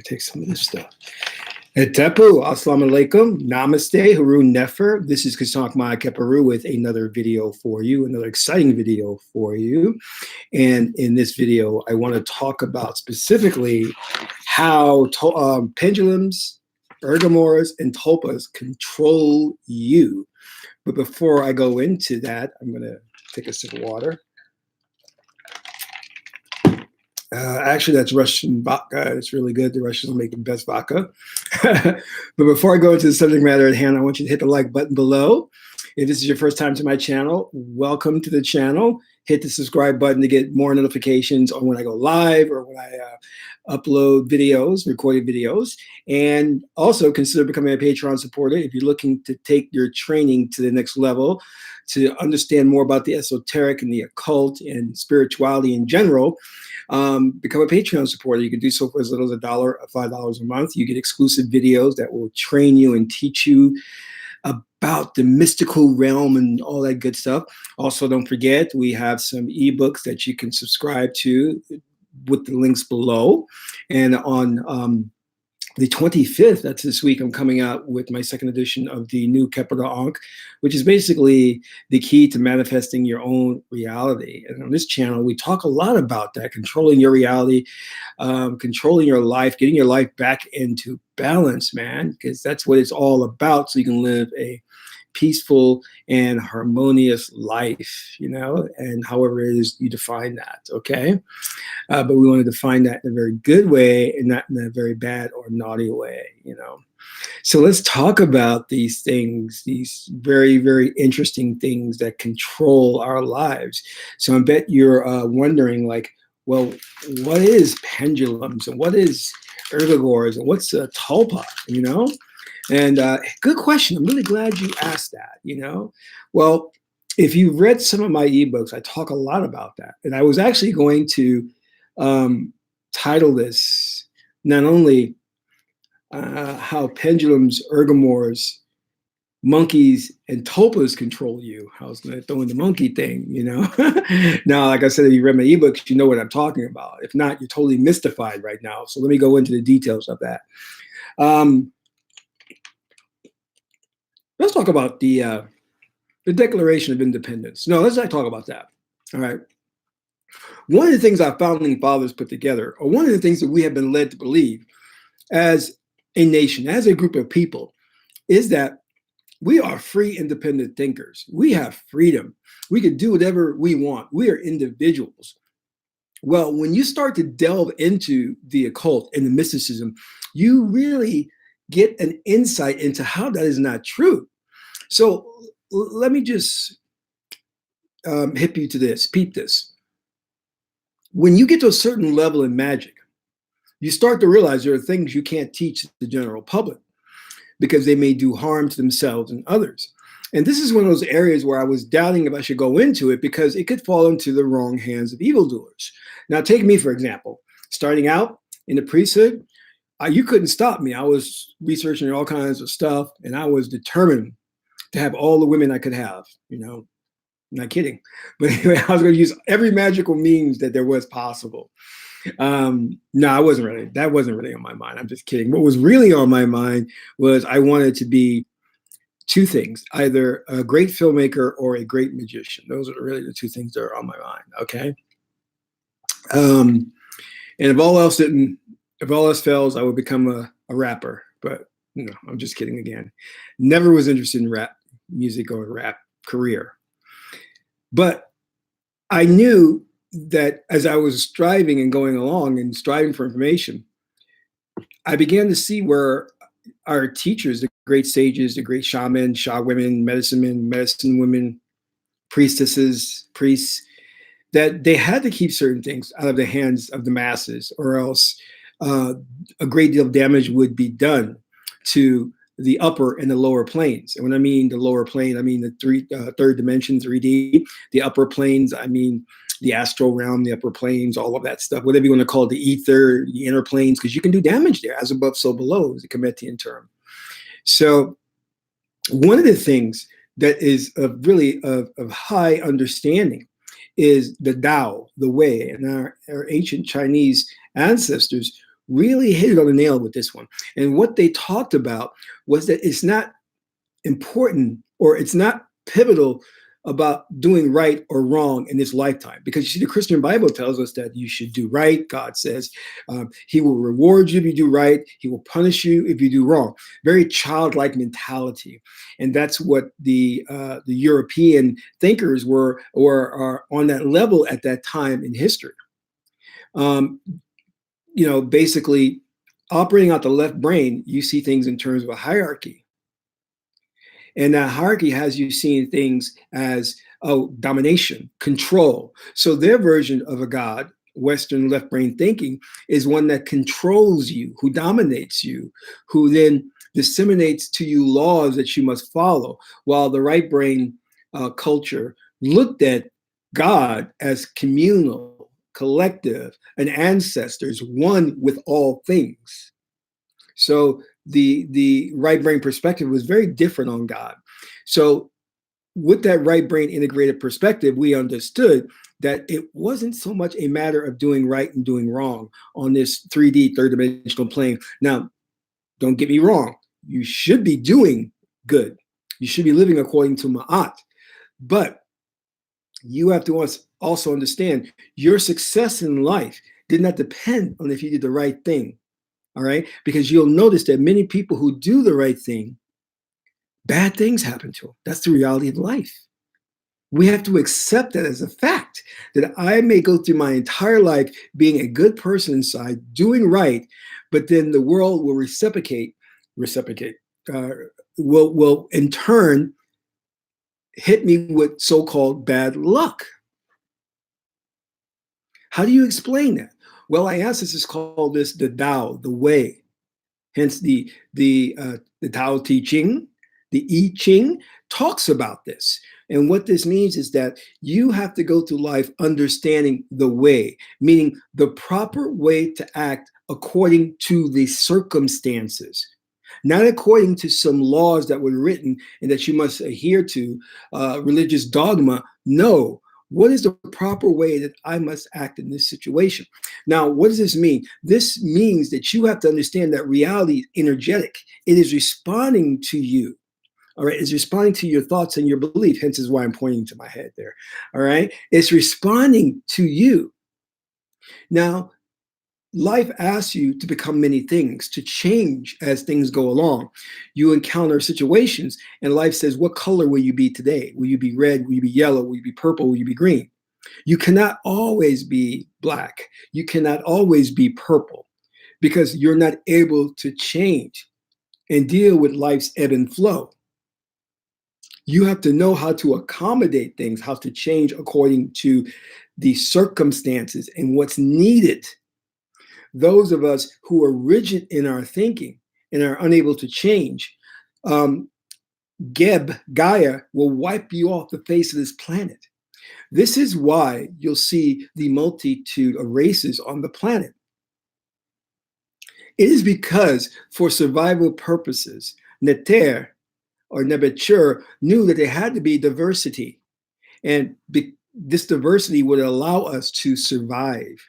take some of this stuff. Het-Heru, Assalamu alaikum, Namaste, Harun Nefer. This is Kasank Maya Keperu with another video for you, another exciting video for you. And in this video, I want to talk about specifically how pendulums, Egregores, and Tulpas control you. But before I go into that, I'm going to take a sip of water. Actually, that's Russian vodka. It's really good. The Russians make the best vodka. But before I go into the subject matter at hand, I want you to hit the like button below. If this is your first time to my channel, welcome to the channel. Hit the subscribe button to get more notifications on when I go live or when I upload videos, recorded videos. And also consider becoming a Patreon supporter if you're looking to take your training to the next level, to understand more about the esoteric and the occult and spirituality in general. Become a Patreon supporter. You can do so for as little as $1 or $5 a month. You get exclusive videos that will train you and teach you about the mystical realm and all that good stuff. Also, don't forget, we have some ebooks that you can subscribe to with the links below. And on the 25th, that's this week, I'm coming out with my second edition of the new Capital Ankh, which is basically the key to manifesting your own reality. And on this channel, we talk a lot about that, controlling your reality, controlling your life, getting your life back into balance, man, because that's what it's all about, so you can live a peaceful and harmonious life, you know, and however it is you define that, okay? But we want to define that in a very good way and not in a very bad or naughty way, you know? So let's talk about these things, these very, very interesting things that control our lives. So I bet you're wondering, like, well, what is pendulums and what is Egregores and what's a tulpa, you know? And good question. I'm really glad you asked that, you know? Well, if you've read some of my ebooks, I talk a lot about that. And I was actually going to title this not only how pendulums, Egregores, monkeys, and tulpas control you. I was going to throw in the monkey thing, you know? Now, like I said, if you read my ebooks, you know what I'm talking about. If not, you're totally mystified right now. So let me go into the details of that. Let's talk about the Declaration of Independence. No, let's not talk about that. All right. One of the things our founding fathers put together, or one of the things that we have been led to believe as a nation, as a group of people, is that we are free, independent thinkers. We have freedom. We can do whatever we want. We are individuals. Well, when you start to delve into the occult and the mysticism, you really get an insight into how that is not true. So let me just hip you to this, peep this. When you get to a certain level in magic, you start to realize there are things you can't teach the general public because they may do harm to themselves and others. And this is one of those areas where I was doubting if I should go into it because it could fall into the wrong hands of evildoers. Now, take me, for example, starting out in the priesthood, you couldn't stop me. I was researching all kinds of stuff, and I was determined to have all the women I could have, you know, not kidding. But anyway, I was going to use every magical means that there was possible. No, that wasn't really on my mind. I'm just kidding. What was really on my mind was I wanted to be two things, either a great filmmaker or a great magician. Those are really the two things that are on my mind, okay? And if all else fails, I would become a rapper. But, you know, I'm just kidding again. Never was interested in rap music or rap career. But I knew that as I was striving and going along and striving for information, I began to see where our teachers, the great sages, the great shamans, Sha women, medicine men, medicine women, priestesses, priests, that they had to keep certain things out of the hands of the masses, or else a great deal of damage would be done to the upper and the lower planes. And when I mean the lower plane, I mean the third dimension, 3D. The upper planes, I mean the astral realm, the upper planes, all of that stuff, whatever you want to call it, the ether, the inner planes, because you can do damage there, as above, so below, is the Cometian term. So one of the things that is really of high understanding is the Tao, the way, and our ancient Chinese ancestors really hit it on the nail with this one. And what they talked about was that it's not important, or it's not pivotal about doing right or wrong in this lifetime. Because you see, the Christian Bible tells us that you should do right. God says he will reward you if you do right. He will punish you if you do wrong. Very childlike mentality. And that's what the European thinkers were, or are on that level at that time in history. Basically operating out the left brain, you see things in terms of a hierarchy. And that hierarchy has you seeing things as, domination, control. So their version of a God, Western left brain thinking, is one that controls you, who dominates you, who then disseminates to you laws that you must follow, while the right brain culture looked at God as communal, collective, and ancestors, one with all things. So the right brain perspective was very different on God. So with that right brain integrated perspective, we understood that it wasn't so much a matter of doing right and doing wrong on this 3D, third dimensional plane. Now, don't get me wrong. You should be doing good. You should be living according to Ma'at. But you have to also understand your success in life did not depend on if you did the right thing. All right, because you'll notice that many people who do the right thing, bad things happen to them. That's the reality of life. We have to accept that as a fact, that I may go through my entire life being a good person inside, doing right, but then the world will will in turn hit me with so-called bad luck. How do you explain that? Well, I is called this the Tao, the way. Hence the Tao Te Ching, the I-Ching talks about this. And what this means is that you have to go through life understanding the way, meaning the proper way to act according to the circumstances, not according to some laws that were written and that you must adhere to, religious dogma. No. What is the proper way that I must act in this situation? Now, what does this mean? This means that you have to understand that reality is energetic. It is responding to you. All right. It's responding to your thoughts and your belief. Hence is why I'm pointing to my head there. All right. It's responding to you. Now, life asks you to become many things, to change as things go along. You encounter situations and life says, what color will you be today? Will you be red? Will you be yellow? Will you be purple? Will you be green? You cannot always be black. You cannot always be purple, because you're not able to change and deal with life's ebb and flow. You have to know how to accommodate things, how to change according to the circumstances and what's needed. Those of us who are rigid in our thinking and are unable to change, Gaia will wipe you off the face of this planet. This is why you'll see the multitude of races on the planet. It is because for survival purposes, Neter or Nebuchadnezzar knew that there had to be diversity. And this diversity would allow us to survive.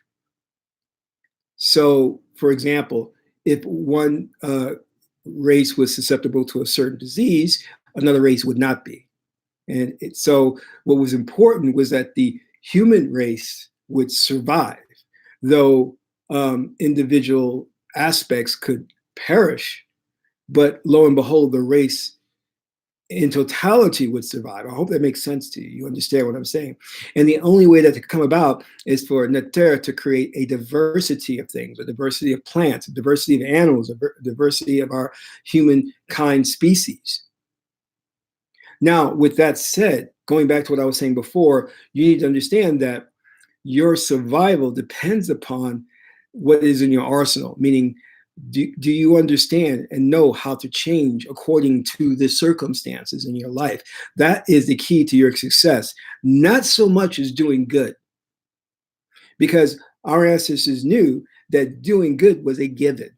So, for example, if one race was susceptible to a certain disease, another race would not be. And so what was important was that the human race would survive, though individual aspects could perish. But lo and behold, the race in totality would survive. I hope that makes sense to you. You understand what I'm saying? And the only way that could come about is for Neter to create a diversity of things, a diversity of plants, a diversity of animals, a diversity of our humankind species. Now, with that said, going back to what I was saying before, you need to understand that your survival depends upon what is in your arsenal, meaning do you understand and know how to change according to the circumstances in your life? That is the key to your success, not so much as doing good. Because our ancestors knew that doing good was a given.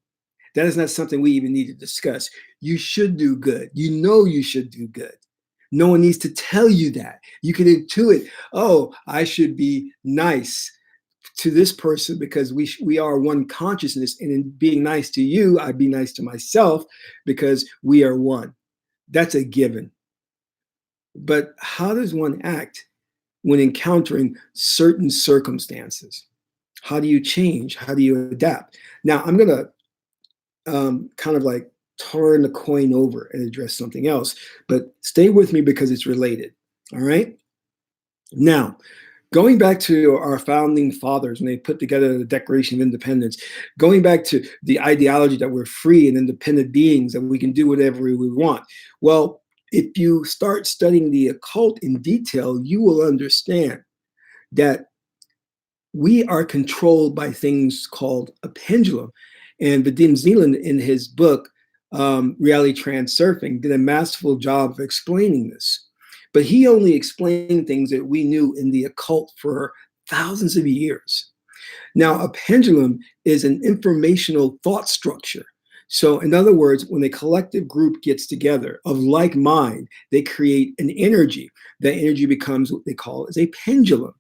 That is not something we even need to discuss. You should do good. You know you should do good. No one needs to tell you that. You can intuit, oh, I should be nice to this person because we are one consciousness. And in being nice to you, I'd be nice to myself because we are one. That's a given. But how does one act when encountering certain circumstances? How do you change? How do you adapt? Now, I'm going to kind of like turn the coin over and address something else, but stay with me because it's related. All right. Now, going back to our founding fathers when they put together the Declaration of Independence, going back to the ideology that we're free and independent beings and we can do whatever we want. Well, if you start studying the occult in detail, you will understand that we are controlled by things called a pendulum. And Vadim Zeland, in his book, Reality Transurfing, did a masterful job of explaining this. But he only explained things that we knew in the occult for thousands of years. Now, a pendulum is an informational thought structure. So, in other words, when a collective group gets together of like mind, they create an energy. That energy becomes what they call as a pendulum.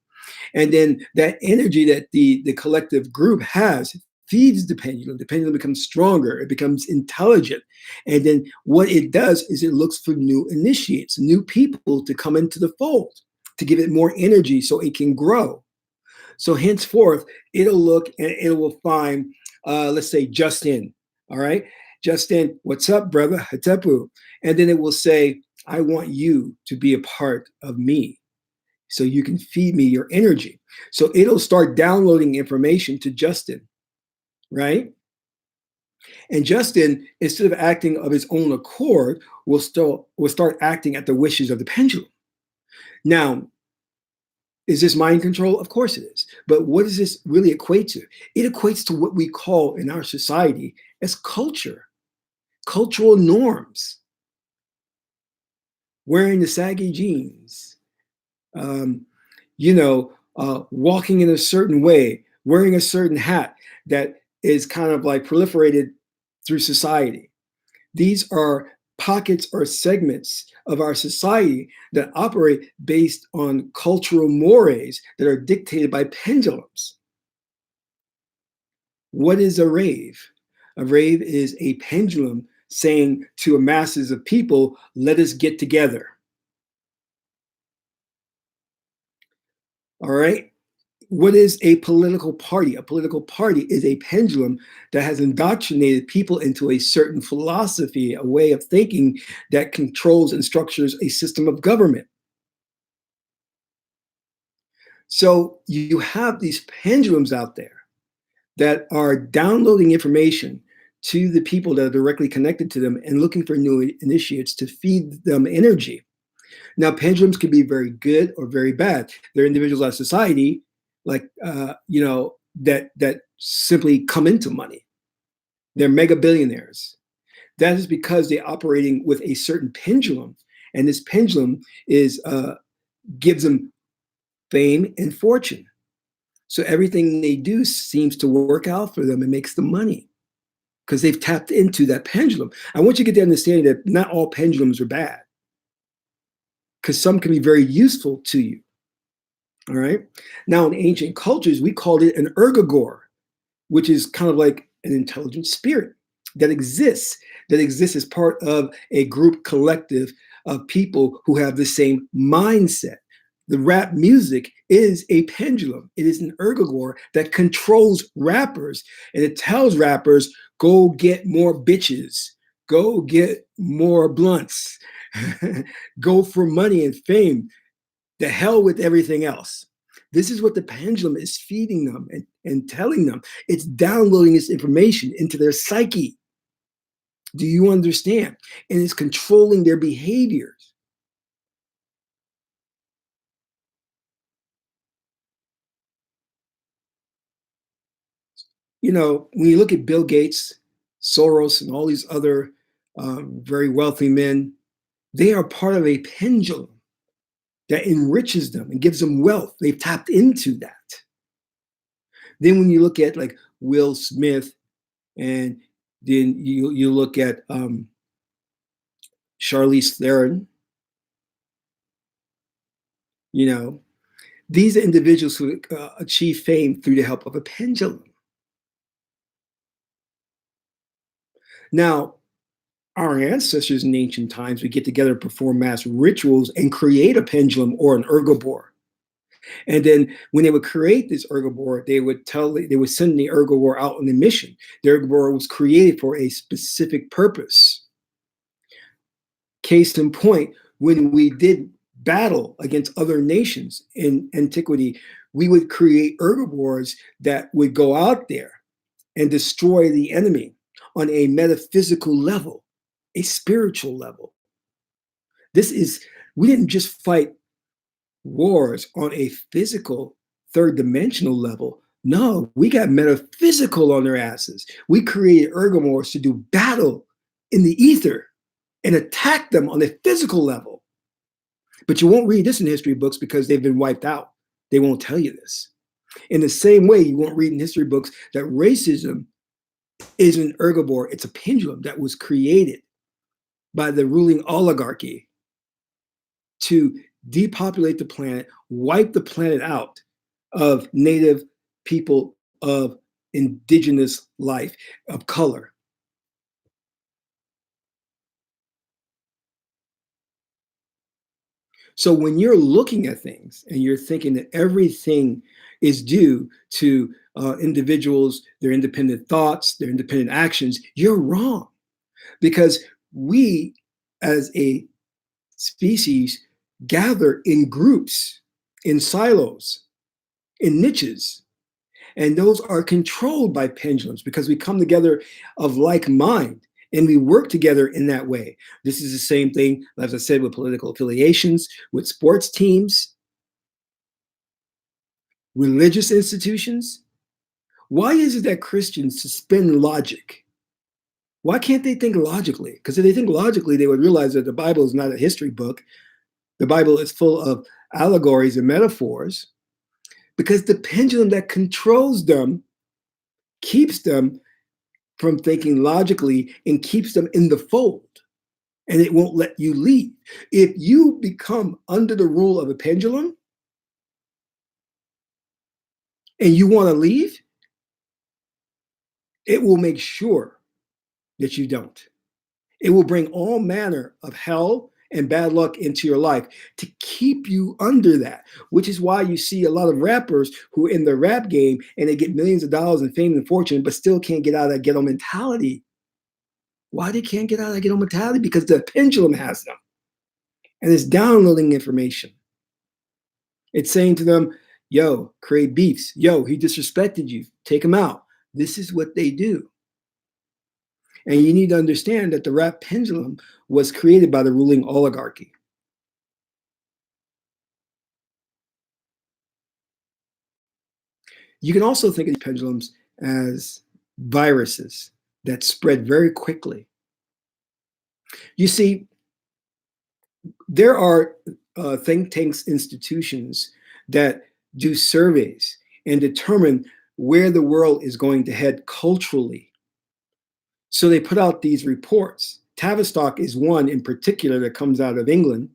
And then that energy that the collective group has feeds the pendulum. The pendulum becomes stronger, it becomes intelligent. And then what it does is it looks for new initiates, new people to come into the fold, to give it more energy so it can grow. So henceforth, it'll look and it will find, let's say, Justin. All right. Justin, what's up, brother? Het-Heru. And then it will say, I want you to be a part of me, so you can feed me your energy. So it'll start downloading information to Justin, right? And Justin, instead of acting of his own accord, will start acting at the wishes of the pendulum. Now, is this mind control? Of course it is. But what does this really equate to? It equates to what we call in our society as culture, cultural norms. Wearing the saggy jeans, walking in a certain way, wearing a certain hat that is kind of like proliferated through society. These are pockets or segments of our society that operate based on cultural mores that are dictated by pendulums. What is a rave? A rave is a pendulum saying to a masses of people, let us get together. All right. What is a political party? A political party is a pendulum that has indoctrinated people into a certain philosophy, a way of thinking that controls and structures a system of government. So you have these pendulums out there that are downloading information to the people that are directly connected to them and looking for new initiates to feed them energy. Now, pendulums can be very good or very bad. There are individuals in society, like that simply come into money. They're mega billionaires. That is because they're operating with a certain pendulum, and this pendulum gives them fame and fortune. So everything they do seems to work out for them and makes them money because they've tapped into that pendulum. I want you to get the understanding that not all pendulums are bad, because some can be very useful to you. All right. Now, in ancient cultures, we called it an Egregore, which is kind of like an intelligent spirit that exists as part of a group collective of people who have the same mindset. The rap music is a pendulum. It is an Egregore that controls rappers, and it tells rappers, go get more bitches, go get more blunts, go for money and fame. The hell with everything else. This is what the pendulum is feeding them and telling them. It's downloading this information into their psyche. Do you understand? And it's controlling their behaviors. When you look at Bill Gates, Soros, and all these other very wealthy men, they are part of a pendulum that enriches them and gives them wealth. They've tapped into that. Then when you look at like Will Smith, and then you look at Charlize Theron, These are individuals who achieve fame through the help of a pendulum. Now, our ancestors in ancient times would get together and perform mass rituals and create a pendulum or an ergobore. And then when they would create this ergobore, they would send the ergobore out on a mission. The ergobore was created for a specific purpose. Case in point, when we did battle against other nations in antiquity, we would create ergobores that would go out there and destroy the enemy on a metaphysical level, a spiritual level. We didn't just fight wars on a physical, third dimensional level. No, we got metaphysical on their asses. We created ergomores to do battle in the ether and attack them on a physical level. But you won't read this in history books because they've been wiped out. They won't tell you this. In the same way, you won't read in history books that racism is an ergobore. It's a pendulum that was created by the ruling oligarchy to depopulate the planet, wipe the planet out of native people, of indigenous life, of color. So when you're looking at things and you're thinking that everything is due to individuals, their independent thoughts, their independent actions, you're wrong. Because we, as a species, gather in groups, in silos, in niches. And those are controlled by pendulums because we come together of like mind and we work together in that way. This is the same thing, as I said, with political affiliations, with sports teams, religious institutions. Why is it that Christians suspend logic? Why can't they think logically? Because if they think logically, they would realize that the Bible is not a history book. The Bible is full of allegories and metaphors, because the pendulum that controls them keeps them from thinking logically and keeps them in the fold, and it won't let you leave. If you become under the rule of a pendulum and you want to leave, it will make sure that you don't. It will bring all manner of hell and bad luck into your life to keep you under that, which is why you see a lot of rappers who are in the rap game and they get millions of dollars in fame and fortune, but still can't get out of that ghetto mentality. Why they can't get out of that ghetto mentality? Because the pendulum has them and it's downloading information. It's saying to them, yo, create beefs. Yo, he disrespected you. Take him out. This is what they do. And you need to understand that the rap pendulum was created by the ruling oligarchy. You can also think of these pendulums as viruses that spread very quickly. You see, there are think tanks, institutions that do surveys and determine where the world is going to head culturally. So they put out these reports. Tavistock is one in particular that comes out of England.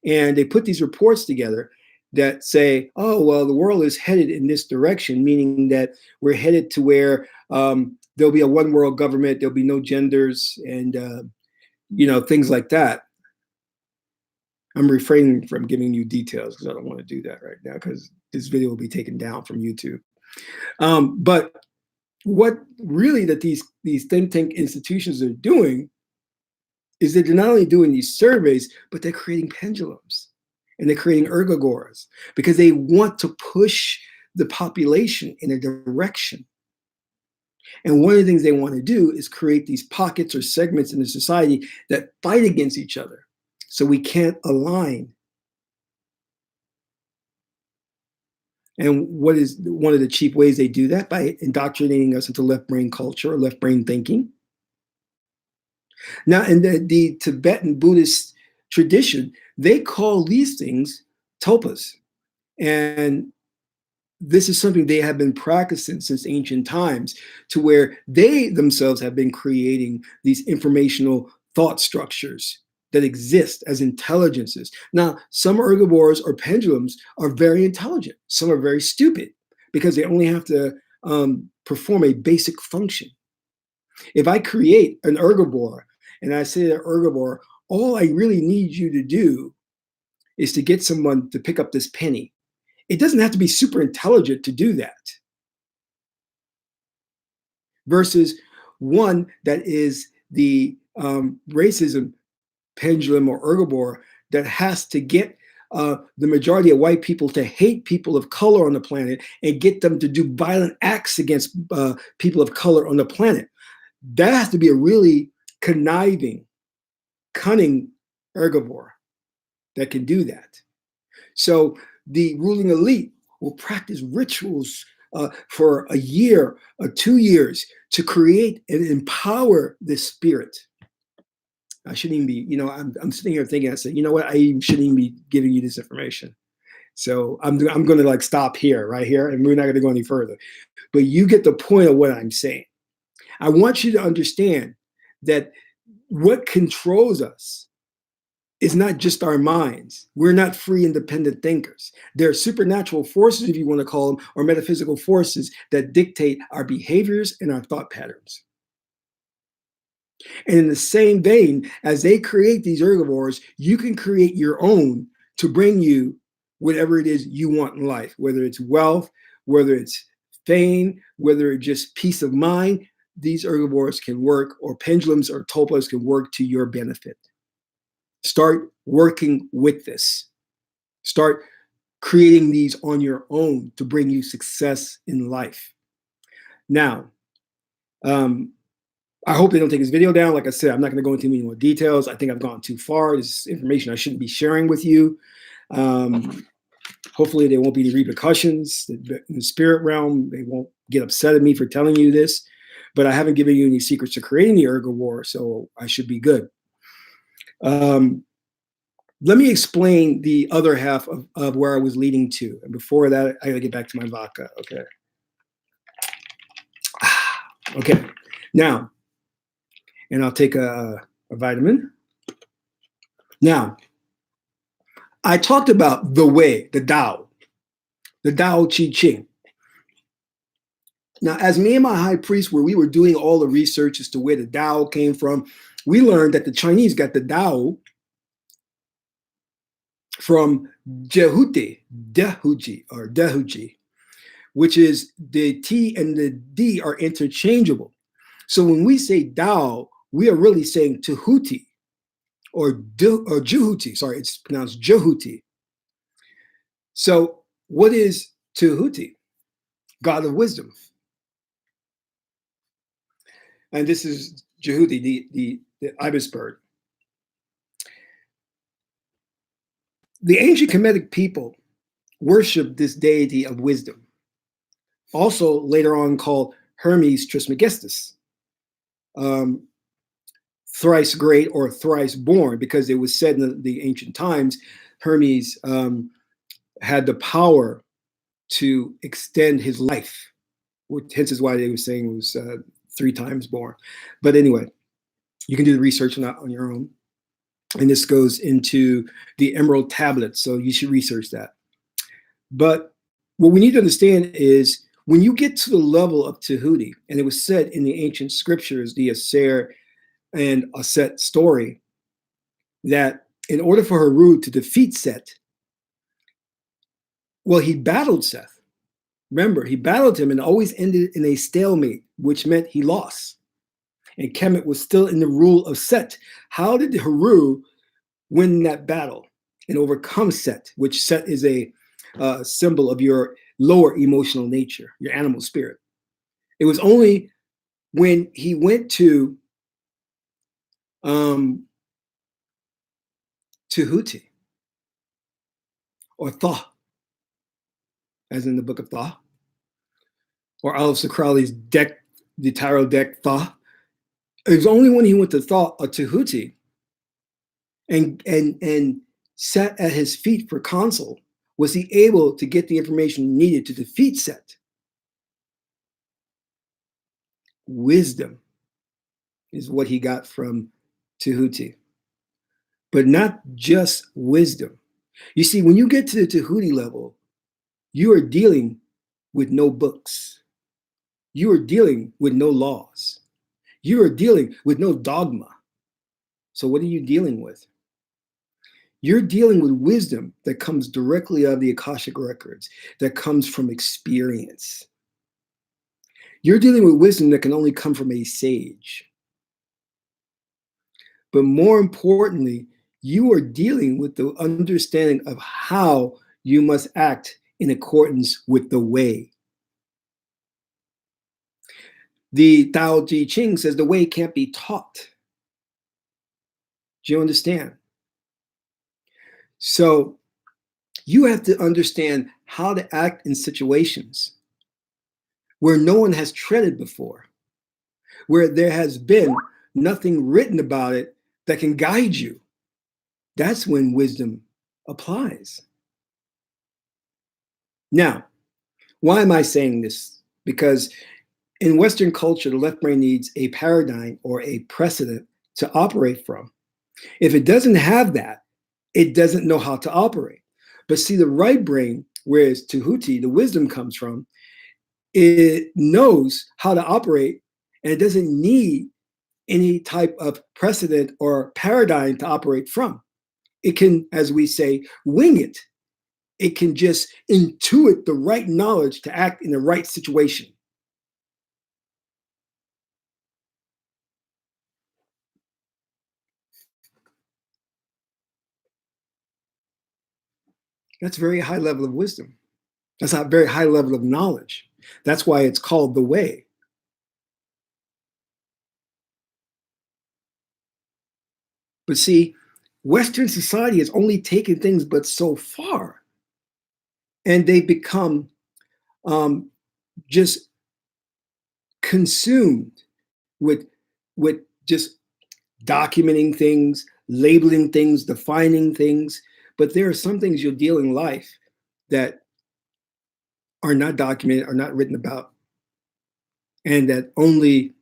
And they put these reports together that say, oh, well, the world is headed in this direction, meaning that we're headed to where there'll be a one world government, there'll be no genders and, things like that. I'm refraining from giving you details because I don't want to do that right now because this video will be taken down from YouTube. But what really that these think tank institutions are doing is that they're not only doing these surveys, but they're creating pendulums and they're creating ergogores because they want to push the population in a direction. And one of the things they want to do is create these pockets or segments in the society that fight against each other. So we can't align. And what is one of the cheap ways they do that? By indoctrinating us into left brain culture or left brain thinking. Now, in the Tibetan Buddhist tradition, they call these things tulpas. And this is something they have been practicing since ancient times, to where they themselves have been creating these informational thought structures that exist as intelligences. Now, some Egregores or pendulums are very intelligent. Some are very stupid because they only have to perform a basic function. If I create an Egregore and I say to Egregore, all I really need you to do is to get someone to pick up this penny. It doesn't have to be super intelligent to do that. Versus one that is the racism pendulum or Egregore that has to get the majority of white people to hate people of color on the planet and get them to do violent acts against people of color on the planet. That has to be a really conniving, cunning Egregore that can do that. So the ruling elite will practice rituals for a year or 2 years to create and empower this spirit. I shouldn't even be, I'm sitting here thinking, I said, you know what, I shouldn't even be giving you this information. So I'm going to like stop here, right here, and we're not going to go any further. But you get the point of what I'm saying. I want you to understand that what controls us is not just our minds. We're not free, independent thinkers. There are supernatural forces, if you want to call them, or metaphysical forces that dictate our behaviors and our thought patterns. And in the same vein, as they create these Egregores, you can create your own to bring you whatever it is you want in life, whether it's wealth, whether it's fame, whether it's just peace of mind. These Egregores can work, or pendulums or tulpas can work to your benefit. Start working with this. Start creating these on your own to bring you success in life. Now, I hope they don't take this video down. Like I said, I'm not going to go into any more details. I think I've gone too far. This is information I shouldn't be sharing with you. Hopefully there won't be any repercussions. In the spirit realm, they won't get upset at me for telling you this. But I haven't given you any secrets to creating the Egregore, so I should be good. Let me explain the other half of where I was leading to. And before that, I got to get back to my vodka. Okay. Okay. Now, and I'll take a vitamin. Now, I talked about the way, the Tao I-Ching. Now, as me and my high priest we were doing all the research as to where the Tao came from, we learned that the Chinese got the Tao from Dehuji, which is the T and the D are interchangeable. So when we say Tao, we are really saying Tehuti or Jehuti. Sorry, it's pronounced Jehuti. So what is Tehuti? God of wisdom. And this is Jehuti, the ibis bird. The ancient Kemetic people worshiped this deity of wisdom, also later on called Hermes Trismegistus, thrice great or thrice born, because it was said in the ancient times, Hermes had the power to extend his life, hence is why they were saying it was 3 times born. But anyway, you can do the research on your own. And this goes into the Emerald Tablets, so you should research that. But what we need to understand is when you get to the level of Tehuti, and it was said in the ancient scriptures, the Aser and Aset story, that in order for Heru to defeat Set, well, he battled Seth. Remember, he battled him and always ended in a stalemate, which meant he lost. And Kemet was still in the rule of Set. How did Heru win that battle and overcome Set, which Set is a symbol of your lower emotional nature, your animal spirit? It was only when he went to Tehuti, or Thoth, as in the book of Thoth, or Aleph Sacrali's deck, the tarot deck Thoth. It was only when he went to Thoth or Tehuti and sat at his feet for counsel was he able to get the information needed to defeat Set. Wisdom is what he got from Tehuti. but not just wisdom. You see, when you get to the Tahuti level, you are dealing with no books. You are dealing with no laws. You are dealing with no dogma. So what are you dealing with? You're dealing with wisdom that comes directly out of the Akashic records, that comes from experience. You're dealing with wisdom that can only come from a sage. But more importantly, you are dealing with the understanding of how you must act in accordance with the way. The Tao Te Ching says the way can't be taught. Do you understand? So you have to understand how to act in situations where no one has treaded before, where there has been nothing written about it that can guide you. That's when wisdom applies. Now, why am I saying this? Because in Western culture, the left brain needs a paradigm or a precedent to operate from. If it doesn't have that, it doesn't know how to operate. But see, the right brain, whereas Tahuti, the wisdom comes from, it knows how to operate, and it doesn't need any type of precedent or paradigm to operate from. It can, as we say, wing it. It can just intuit the right knowledge to act in the right situation. That's a very high level of wisdom. That's a very high level of knowledge. That's why it's called the way. But see, Western society has only taken things but so far. And they become just consumed with just documenting things, labeling things, defining things. But there are some things you'll deal in life that are not documented, are not written about, and that only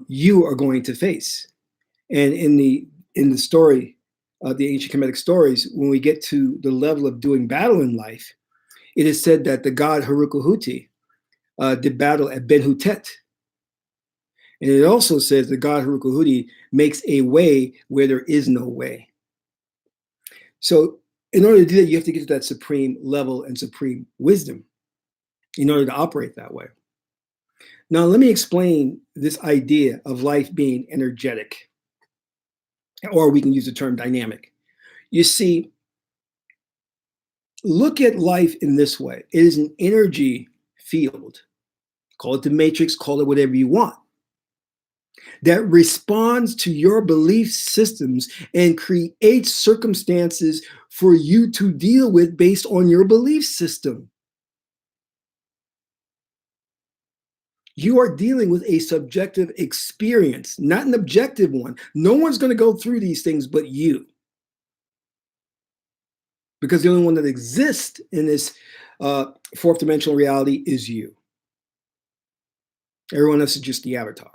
you are going to face. And in the story, the ancient Kemetic stories, when we get to the level of doing battle in life, it is said that the god Harukuhuti did battle at Benhutet. And it also says the god Harukuhuti makes a way where there is no way. So in order to do that, you have to get to that supreme level and supreme wisdom in order to operate that way. Now, let me explain this idea of life being energetic, or we can use the term dynamic. You see, look at life in this way. It is an energy field. Call it the matrix, call it whatever you want, that responds to your belief systems and creates circumstances for you to deal with based on your belief system. You are dealing with a subjective experience, not an objective one. No one's going to go through these things but you. Because the only one that exists in this fourth dimensional reality is you. Everyone else is just the avatar.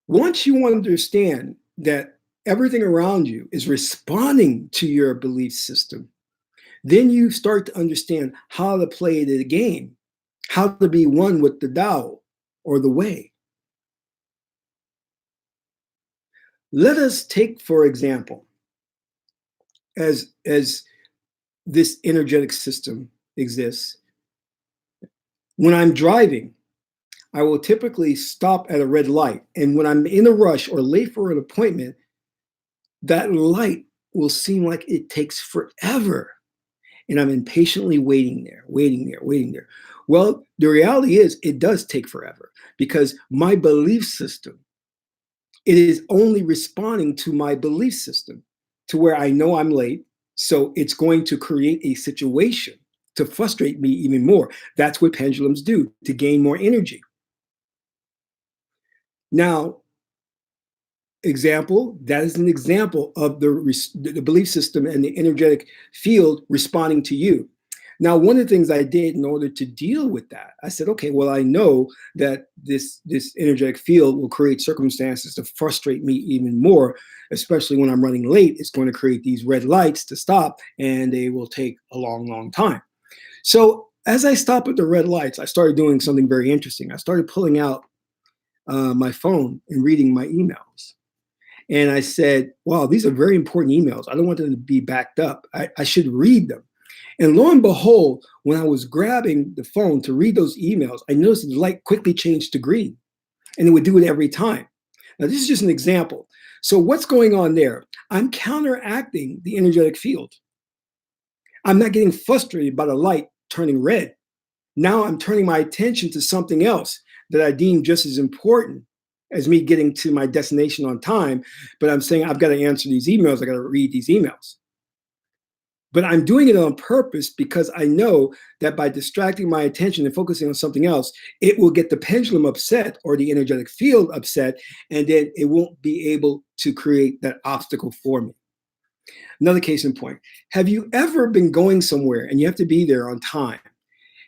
Once you understand that everything around you is responding to your belief system, then you start to understand how to play the game, how to be one with the Tao or the way. Let us take, for example, as this energetic system exists, when I'm driving, I will typically stop at a red light. And when I'm in a rush or late for an appointment, that light will seem like it takes forever. And I'm impatiently waiting there. Well, the reality is it does take forever because my belief system, it is only responding to my belief system to where I know I'm late. So it's going to create a situation to frustrate me even more. That's what pendulums do to gain more energy. Now, that is an example of the belief system and the energetic field responding to you. Now, one of the things I did in order to deal with that, I said, okay, well, I know that this energetic field will create circumstances to frustrate me even more, especially when I'm running late. It's going to create these red lights to stop, and they will take a long, long time. So as I stopped at the red lights, I started doing something very interesting. I started pulling out my phone and reading my emails. And I said, wow, these are very important emails. I don't want them to be backed up. I should read them. And lo and behold, when I was grabbing the phone to read those emails, I noticed the light quickly changed to green, and it would do it every time. Now, this is just an example. So what's going on there? I'm counteracting the energetic field. I'm not getting frustrated by the light turning red. Now I'm turning my attention to something else that I deem just as important as me getting to my destination on time. But I'm saying I've got to answer these emails. I got to read these emails. But I'm doing it on purpose because I know that by distracting my attention and focusing on something else, it will get the pendulum upset or the energetic field upset, and then it won't be able to create that obstacle for me. Another case in point, have you ever been going somewhere and you have to be there on time,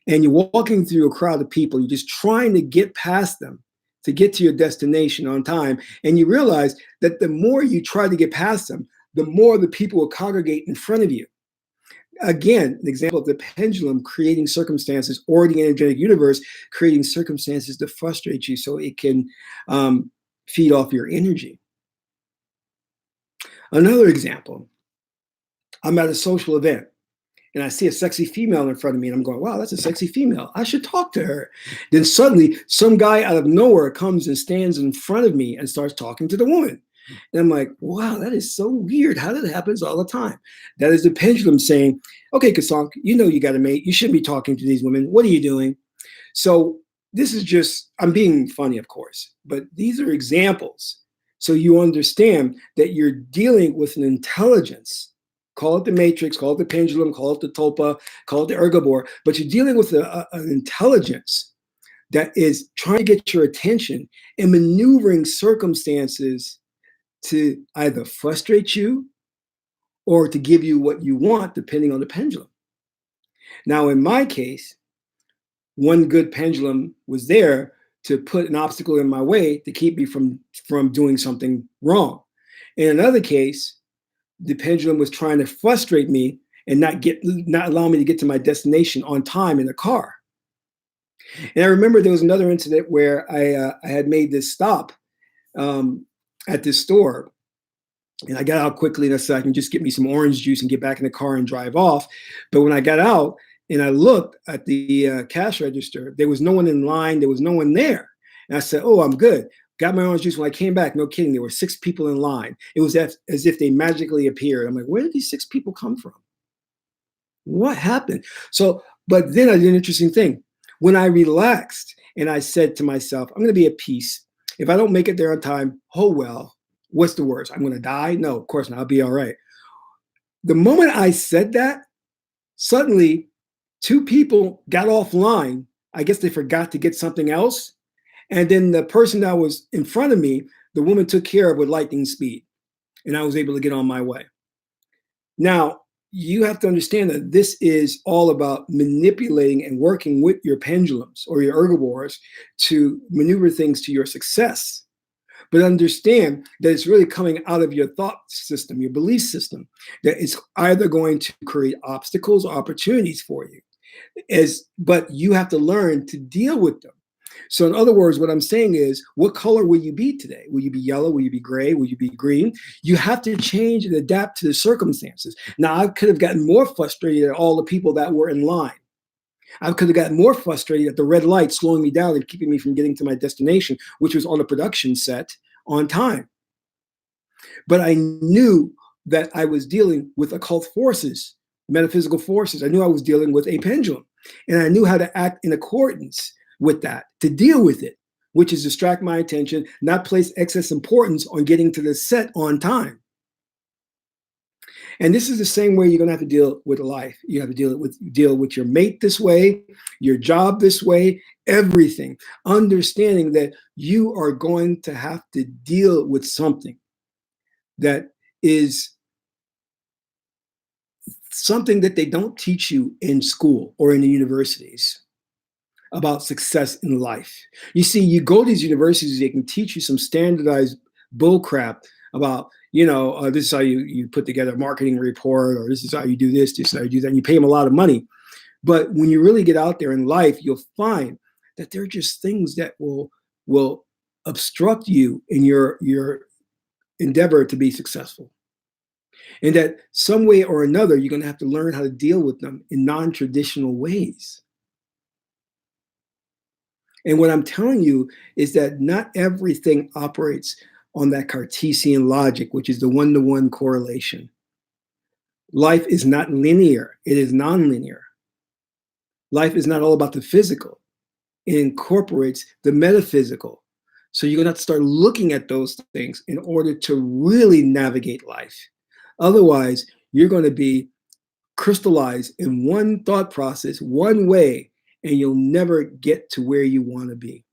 and you're walking through a crowd of people, you're just trying to get past them to get to your destination on time, and you realize that the more you try to get past them, the more the people will congregate in front of you? Again, an example of the pendulum creating circumstances, or the energetic universe creating circumstances to frustrate you so it can feed off your energy. Another example, I'm at a social event and I see a sexy female in front of me, and I'm going, wow, that's a sexy female. I should talk to her. Then suddenly some guy out of nowhere comes and stands in front of me and starts talking to the woman. And I'm like, wow, that is so weird. How that happens all the time? That is the pendulum saying, okay, Kasank, you know you got a mate. You shouldn't be talking to these women. What are you doing? So this is just, I'm being funny, of course, but these are examples. So you understand that you're dealing with an intelligence. Call it the matrix, call it the pendulum, call it the tulpa, call it the Egregore, but you're dealing with an intelligence that is trying to get your attention and maneuvering circumstances to either frustrate you or to give you what you want, depending on the pendulum. Now, in my case, one good pendulum was there to put an obstacle in my way to keep me from doing something wrong. In another case, the pendulum was trying to frustrate me and not allow me to get to my destination on time in the car. And I remember there was another incident where I had made this stop at this store, and I got out quickly and I said I can just get me some orange juice and get back in the car and drive off. But when I got out and I looked at the cash register, there was no one in line. There was no one there. And I said, oh, I'm good. Got my orange juice. When I came back, no kidding, there were 6 people in line. It was as if they magically appeared. I'm like, where did these 6 people come from? What happened? So, but then I did an interesting thing. When I relaxed and I said to myself, I'm going to be at peace. If I don't make it there on time, oh well, what's the worst? I'm going to die? No, of course not. I'll be all right. The moment I said that, suddenly 2 people got offline. I guess they forgot to get something else. And then the person that was in front of me, the woman took care of with lightning speed, and I was able to get on my way. Now, you have to understand that this is all about manipulating and working with your pendulums or your Egregores to maneuver things to your success. But understand that it's really coming out of your thought system, your belief system, that it's either going to create obstacles or opportunities for you. But you have to learn to deal with them. So in other words, what I'm saying is, what color will you be today? Will you be yellow? Will you be gray? Will you be green? You have to change and adapt to the circumstances. Now, I could have gotten more frustrated at all the people that were in line. I could have gotten more frustrated at the red light slowing me down and keeping me from getting to my destination, which was on a production set on time. But I knew that I was dealing with occult forces, metaphysical forces. I knew I was dealing with a pendulum, and I knew how to act in accordance with that, to deal with it, which is distract my attention, not place excess importance on getting to the set on time. And this is the same way you're going to have to deal with life. You have to deal with your mate this way, your job this way, everything. Understanding that you are going to have to deal with something that is something that they don't teach you in school or in the universities about success in life. You see, you go to these universities, they can teach you some standardized bull crap about, this is how you put together a marketing report, or this is how you do this is how you do that. And you pay them a lot of money. But when you really get out there in life, you'll find that they're just things that will obstruct you in your endeavor to be successful. And that some way or another, you're going to have to learn how to deal with them in non-traditional ways. And what I'm telling you is that not everything operates on that Cartesian logic, which is the one-to-one correlation. Life is not linear. It is nonlinear. Life is not all about the physical. It incorporates the metaphysical. So you're going to have to start looking at those things in order to really navigate life. Otherwise, you're going to be crystallized in one thought process, one way, and you'll never get to where you want to be.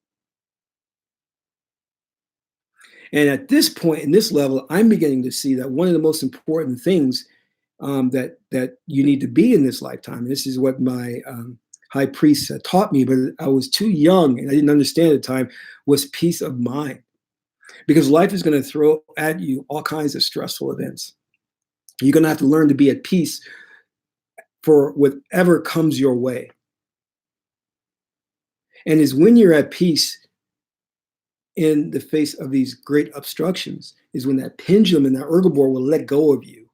And at this point, in this level, I'm beginning to see that one of the most important things that you need to be in this lifetime, this is what my high priest taught me, but I was too young and I didn't understand at the time, was peace of mind. Because life is going to throw at you all kinds of stressful events. You're going to have to learn to be at peace for whatever comes your way. And it's when you're at peace in the face of these great obstructions is when that pendulum and that Egregore will let go of you.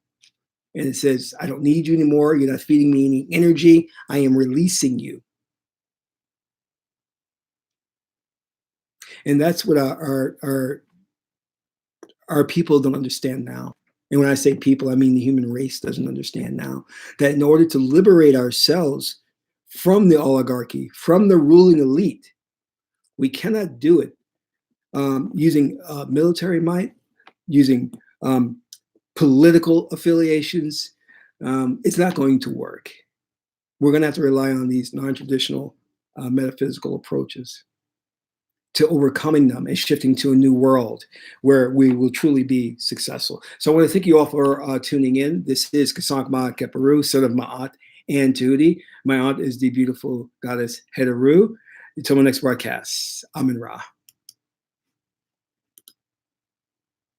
And it says, I don't need you anymore. You're not feeding me any energy. I am releasing you. And that's what our people don't understand now. And when I say people, I mean the human race doesn't understand now. That in order to liberate ourselves from the oligarchy, from the ruling elite, we cannot do it using military might, using political affiliations. It's not going to work. We're going to have to rely on these non-traditional metaphysical approaches to overcoming them and shifting to a new world where we will truly be successful. So I want to thank you all for tuning in. This is Kasank Ma Keperu, son of my aunt, Ann Tahuti. My aunt is the beautiful goddess Het-Heru. Until my next broadcast, Amin Ra.